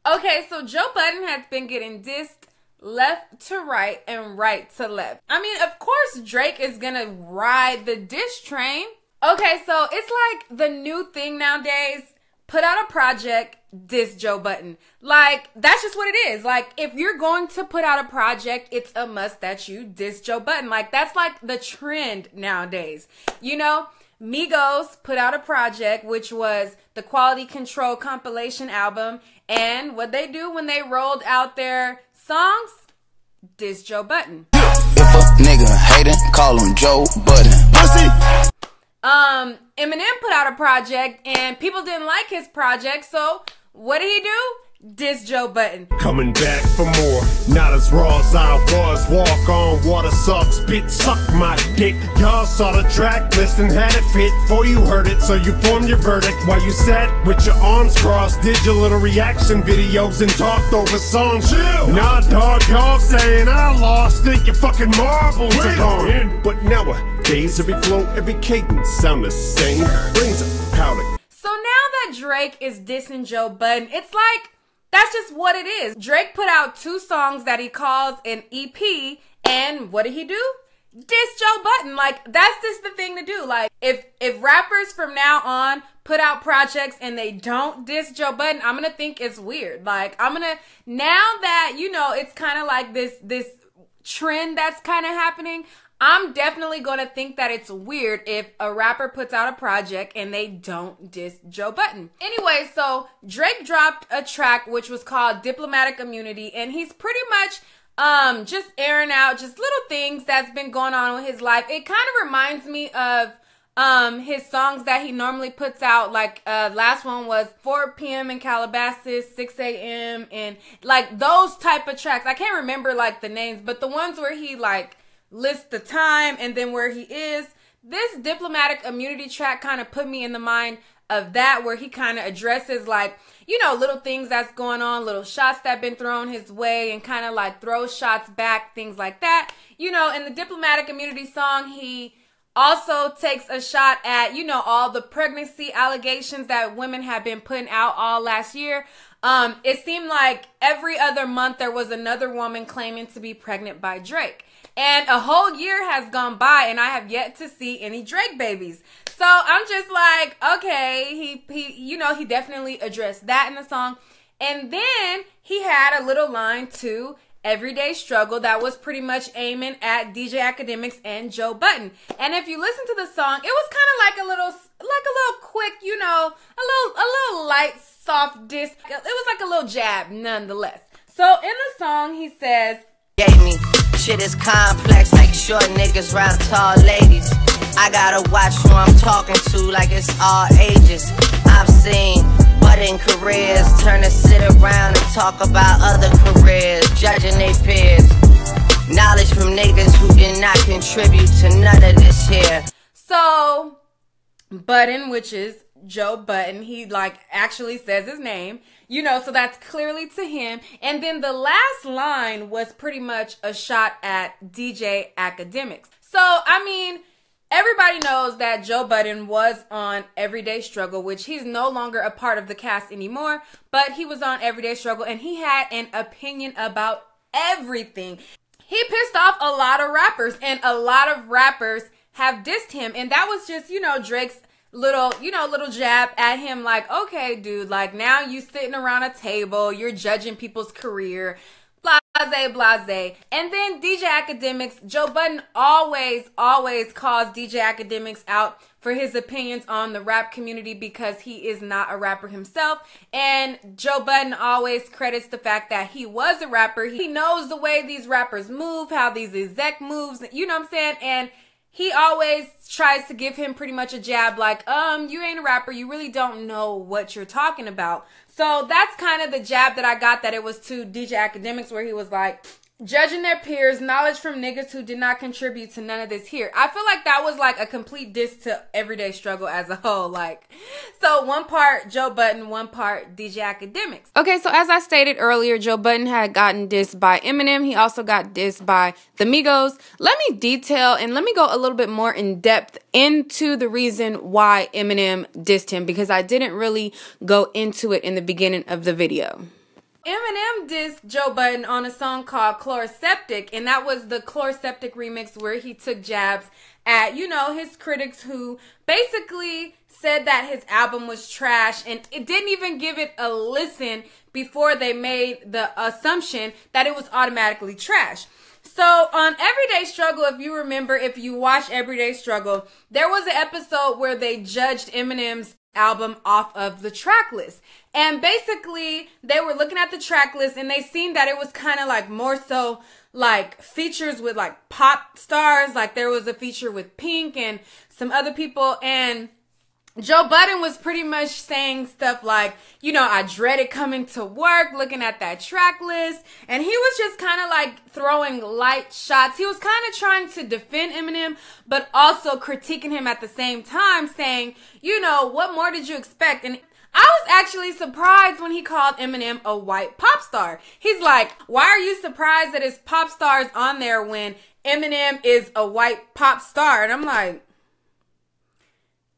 Okay, so Joe Budden has been getting dissed left to right and right to left. I mean, of course Drake is gonna ride the diss train. Okay, so it's like the new thing nowadays. Put out a project, diss Joe Budden. Like, that's just what it is. Like, if you're going to put out a project, it's a must that you diss Joe Budden. Like, that's like the trend nowadays. You know, Migos put out a project, which was the Quality Control compilation album. And what they do when they rolled out their songs, diss Joe Budden. If a nigga hatin', call him Joe Budden. Pussy. Eminem put out a project and people didn't like his project, so what did he do? Diss Joe Budden. Coming back for more, not as raw as I was. Walk on water, sucks, bitch, suck my dick. Y'all saw the track list and had it fit before you heard it, so you formed your verdict while you sat with your arms crossed, did your little reaction videos and talked over songs. Chill. Nah, dog, y'all saying I lost, think your fucking marbles are gone. But nowadays, every flow, every cadence sound the same. Brings a powder. So now that Drake is dissing Joe Budden, it's like, that's just what it is. Drake put out 2 songs that he calls an EP, and what did he do? Diss Joe Budden. Like, that's just the thing to do. Like, if rappers from now on put out projects and they don't diss Joe Budden, I'm gonna think it's weird. Like, now that, you know, it's kind of like this trend that's kind of happening, I'm definitely going to think that it's weird if a rapper puts out a project and they don't diss Joe Budden. Anyway, so Drake dropped a track which was called Diplomatic Immunity, and he's pretty much just airing out just little things that's been going on with his life. It kind of reminds me of his songs that he normally puts out. Like last one was 4 p.m. in Calabasas, 6 a.m. and like those type of tracks. I can't remember like the names, but the ones where he like lists the time and then where he is. This Diplomatic Immunity track kind of put me in the mind of that, where he kind of addresses like, you know, little things that's going on, little shots that been thrown his way, and kind of like throws shots back, things like that. You know, in the Diplomatic Immunity song, he also takes a shot at, you know, all the pregnancy allegations that women have been putting out all last year. It seemed like every other month there was another woman claiming to be pregnant by Drake. And a whole year has gone by and I have yet to see any Drake babies. So I'm just like, okay, he you know, he definitely addressed that in the song. And then he had a little line to Everyday Struggle that was pretty much aiming at DJ Academics and Joe Budden. And if you listen to the song, it was kind of like a little quick, you know, a little light, soft diss. It was like a little jab nonetheless. So in the song, he says, gave me shit is complex, like short niggas round tall ladies. I gotta watch who I'm talking to, like it's all ages. I've seen budding careers turn to sit around and talk about other careers, judging their peers. Knowledge from niggas who did not contribute to none of this here. So Budden, which is Joe Budden, he like actually says his name, you know, so that's clearly to him. And then the last line was pretty much a shot at DJ Academics. So I mean, everybody knows that Joe Budden was on Everyday Struggle, which he's no longer a part of the cast anymore, but he was on Everyday Struggle and he had an opinion about everything. He pissed off a lot of rappers, and a lot of rappers have dissed him, and that was just, you know, Drake's little jab at him, like, okay, dude, like, now you sitting around a table, you're judging people's career, blase. And then DJ Academics, Joe Budden always calls DJ Academics out for his opinions on the rap community because he is not a rapper himself. And Joe Budden always credits the fact that he was a rapper. He knows the way these rappers move, how these exec moves, you know what I'm saying? And he always tries to give him pretty much a jab like, you ain't a rapper, you really don't know what you're talking about. So that's kind of the jab that I got, that it was to DJ Academics, where he was like, judging their peers, knowledge from niggas who did not contribute to none of this here. I feel like that was like a complete diss to Everyday Struggle as a whole. Like, so one part Joe Budden, one part DJ Academics. Okay, so as I stated earlier, Joe Budden had gotten dissed by Eminem. He also got dissed by the Migos. Let me detail and let me go a little bit more in depth into the reason why Eminem dissed him, because I didn't really go into it in the beginning of the video. Eminem dissed Joe Budden on a song called Chloroseptic, and that was the Chloroseptic remix where he took jabs at, you know, his critics who basically said that his album was trash, and it didn't even give it a listen before they made the assumption that it was automatically trash. So on Everyday Struggle, if you remember, if you watch Everyday Struggle, there was an episode where they judged Eminem's album off of the track list. And basically, they were looking at the track list and they seen that it was kind of like more so like features with like pop stars. Like there was a feature with Pink and some other people, and Joe Budden was pretty much saying stuff like, you know, I dreaded coming to work, looking at that track list. And he was just kind of like throwing light shots. He was kind of trying to defend Eminem, but also critiquing him at the same time, saying, you know, what more did you expect? And I was actually surprised when he called Eminem a white pop star. He's like, why are you surprised that his pop stars on there when Eminem is a white pop star? And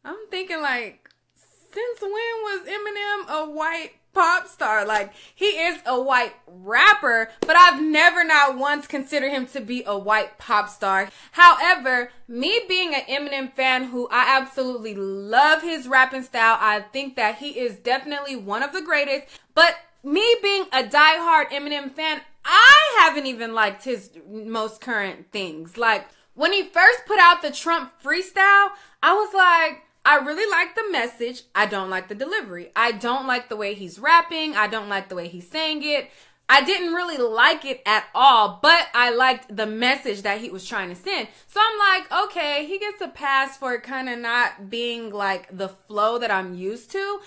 I'm thinking, like, since when was Eminem a white pop star? Like, he is a white rapper, but I've never not once considered him to be a white pop star. However, me being an Eminem fan who I absolutely love his rapping style, I think that he is definitely one of the greatest. But me being a diehard Eminem fan, I haven't even liked his most current things. Like, when he first put out the Trump freestyle, I was like, I really like the message. I don't like the delivery. I don't like the way he's rapping. I don't like the way he's saying it. I didn't really like it at all, but I liked the message that he was trying to send. So I'm like, okay, he gets a pass for kind of not being like the flow that I'm used to,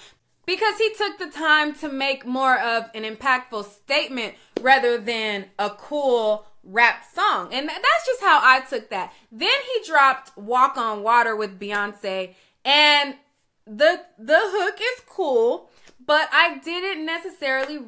because he took the time to make more of an impactful statement rather than a cool rap song. And that's just how I took that. Then he dropped Walk on Water with Beyonce. And the hook is cool, but I didn't necessarily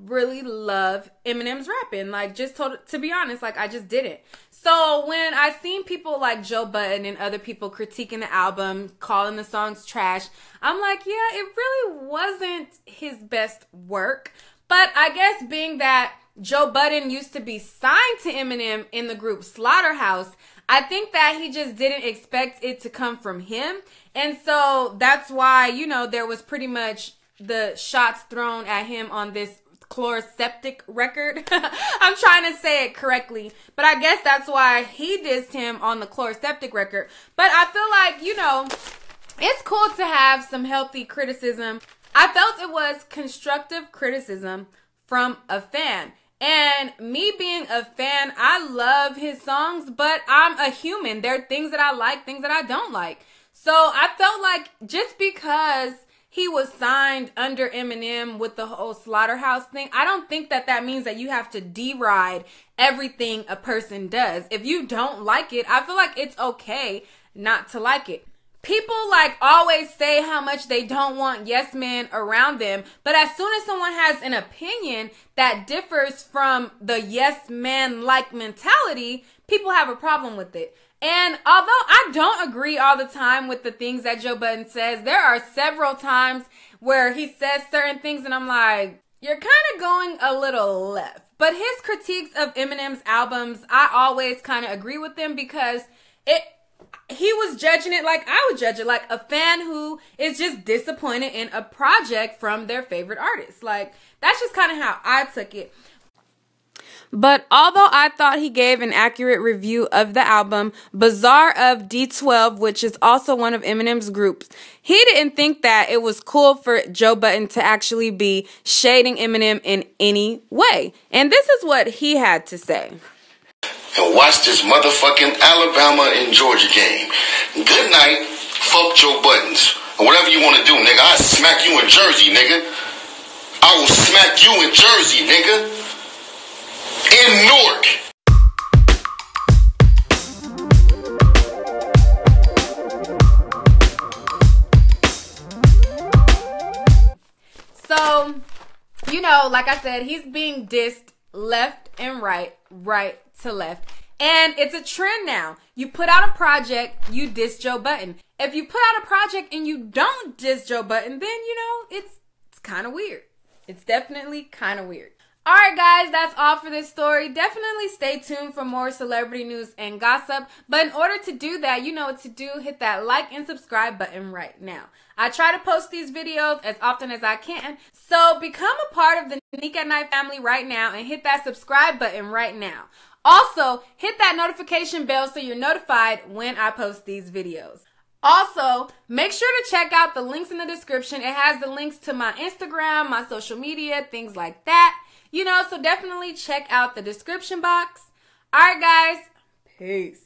really love Eminem's rapping. Like, just to be honest, like, I just didn't. So when I seen people like Joe Budden and other people critiquing the album, calling the songs trash, I'm like, yeah, it really wasn't his best work. But I guess being that Joe Budden used to be signed to Eminem in the group Slaughterhouse, I think that he just didn't expect it to come from him. And so that's why, you know, there was pretty much the shots thrown at him on this Chloroseptic record. I'm trying to say it correctly, but I guess that's why he dissed him on the Chloroseptic record. But I feel like, you know, it's cool to have some healthy criticism. I felt it was constructive criticism from a fan. And me being a fan, I love his songs, but I'm a human. There are things that I like, things that I don't like. So I felt like just because he was signed under Eminem with the whole Slaughterhouse thing, I don't think that that means that you have to deride everything a person does. If you don't like it, I feel like it's okay not to like it. People like always say how much they don't want yes men around them, but as soon as someone has an opinion that differs from the yes man like mentality, people have a problem with it. And although I don't agree all the time with the things that Joe Budden says, there are several times where he says certain things and I'm like, you're kind of going a little left. But his critiques of Eminem's albums, I always kind of agree with them because he was judging it like I would judge it, like a fan who is just disappointed in a project from their favorite artist. Like, that's just kind of how I took it. But although I thought he gave an accurate review of the album, Bazaar of D12, which is also one of Eminem's groups, he didn't think that it was cool for Joe Budden to actually be shading Eminem in any way. And this is what he had to say. And watch this motherfucking Alabama and Georgia game. Good night, fuck Joe Buttons. Or whatever you want to do, nigga. I'll smack you in Jersey, nigga. I will smack you in Jersey, nigga. In Newark. So, you know, like I said, he's being dissed left and right to left. And it's a trend now. You put out a project, you diss Joe Budden. If you put out a project and you don't diss Joe Budden, then, you know, it's kind of weird. It's definitely kind of weird. Alright guys, that's all for this story. Definitely stay tuned for more celebrity news and gossip. But in order to do that, you know what to do. Hit that like and subscribe button right now. I try to post these videos as often as I can. So become a part of the Nique at Night family right now and hit that subscribe button right now. Also, hit that notification bell so you're notified when I post these videos. Also, make sure to check out the links in the description. It has the links to my Instagram, my social media, things like that. You know, so definitely check out the description box. Alright guys, peace.